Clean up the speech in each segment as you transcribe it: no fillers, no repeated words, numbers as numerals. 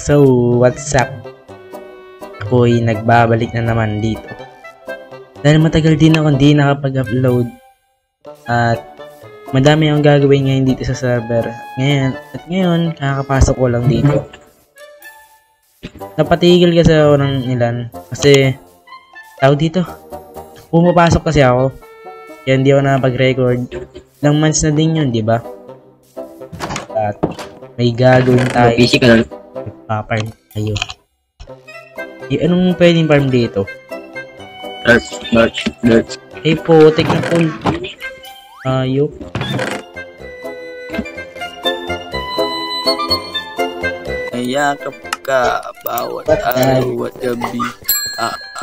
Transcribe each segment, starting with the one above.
So, what's up? Ako'y nagbabalik na naman dito. Dahil matagal din ako hindi nakapag-upload. At madami akong gagawin ngayon dito sa server. Ngayon, kakapasok ko lang dito. Napatigil kasi ako ng ilan. Kasi, tawag dito. Pumapasok kasi ako. Kaya hindi ako nakapag-record. Ilang months na din yun, di ba? At may gagawin tayo. Busy ka lang. Paparm tayo. Anong pwedeng farm dito? Dirt. Ay putik na pool. Ayok. Nayakap ka bawat araw at gabi.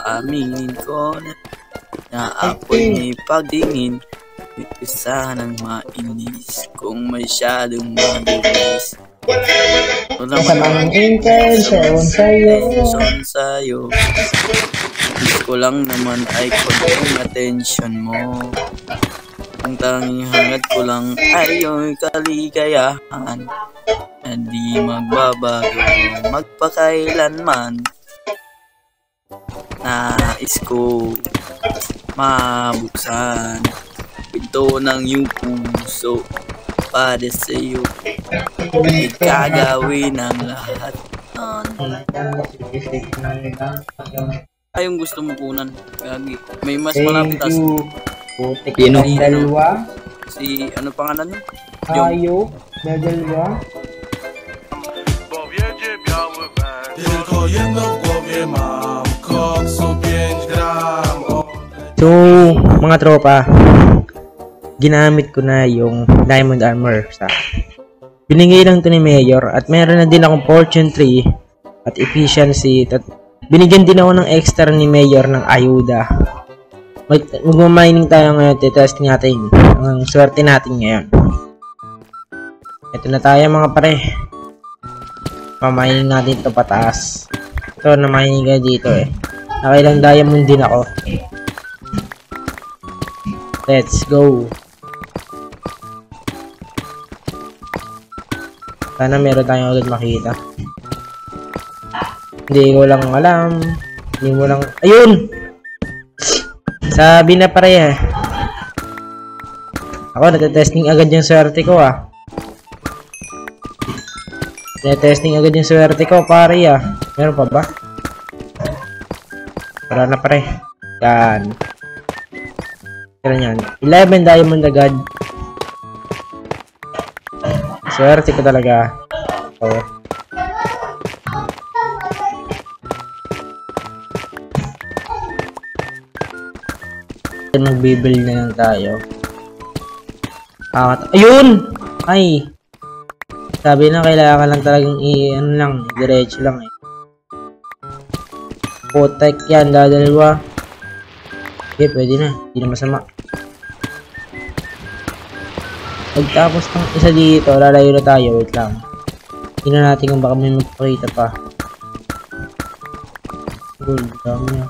Aaminin ko na ako'y may pagdingin. Isa ng mainis kung masyadong mabilis. Wala Masamang intention sa'yo. Gusto ko lang naman ay konting attention mo. Ang tanging hangad ko lang ay yung kaligayahan. Hindi magbabago magpakailanman. Nais ko mabuksan pinto ng iyong puso para sa'yo. Ikagawin ang lahat. Yung gusto mo kunan. Gagi. May mas malapit as. Pino. Dalawa. Si ano pangalan nun? Ayok. Dalawa. Tylko jedno w głowie mam. Koksu 5 gram. So, mga tropa, ginamit ko na yung diamond armor sa binigay lang to ni Mayor at meron na din akong fortune 3 at efficiency at binigyan din ako ng extra ni Mayor ng ayuda. Magmamining tayo ngayon, titesting natin ang swerte natin ngayon. Ito na tayo mga pare, mamining natin ito pataas. Ito, namining ka dito eh, nakailang diamond din ako. Let's go. Sana meron tayong agad makita. Hindi ko lang alam. Hindi mo lang... Ayun! Sabi na pare eh. Ako natetesting agad yung swerte ko ah. Natetesting agad yung swerte ko pare ah. Meron pa ba? Wala na pare. Yan. Yan. 11 diamond agad. Swerte ko talaga. Oh. Magbibuild na lang tayo. Ayun! Ay! Sabi na kailangan lang talagang ano lang, diretso lang eh. Protect yan, dadalwa. Okay, pwede na. Hindi na masama. Pagtapos ng isa dito, lalayo na tayo. Wait lang. Tingnan natin kung baka may magpakita pa. Gold, dami na.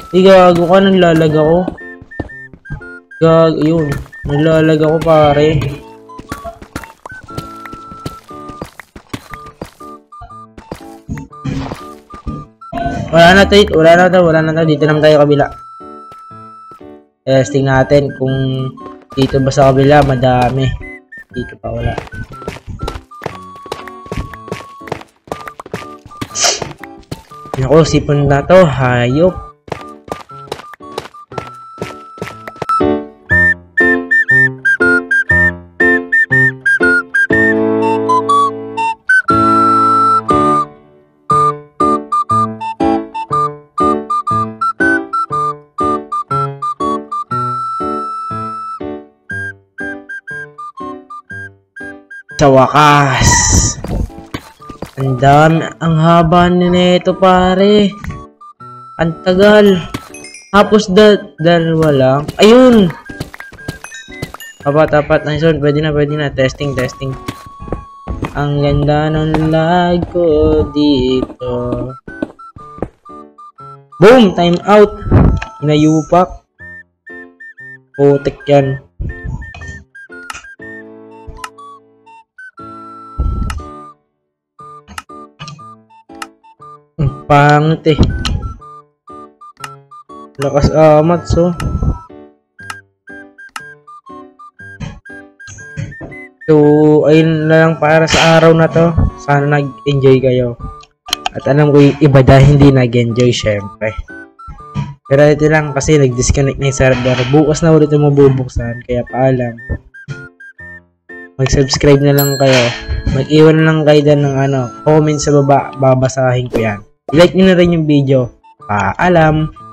Gago ka, naglalag ako. Gago, yun. Naglalag ako pare. Wala na tayo. Dito naman tayo kabila. Testing natin kung dito ba sa kabila madami. Dito pa wala. Naku, sipon na to. Hayop. Sa wakas, ang dami, ang haba nito pare, ang tagal. Tapos dalawa lang. Ayun, tapat na yun. Pwede na. Testing. Ang ganda ng lag ko dito. Boom, time out. Inayupak. Putik yan. Pangit eh. Lakas amat so. So, ayun na lang para sa araw na to. Sana nag-enjoy kayo. At alam ko yung iba dahil hindi nag-enjoy syempre. Pero ito lang kasi nag-disconnect na yung server. Bukas na ulit yung mabubuksan. Kaya paalam. Mag-subscribe na lang kayo. Mag-iwan na lang kayo dyan ng comment sa baba. Babasahin ko yan. I-like nyo na rin yung video. Paalam!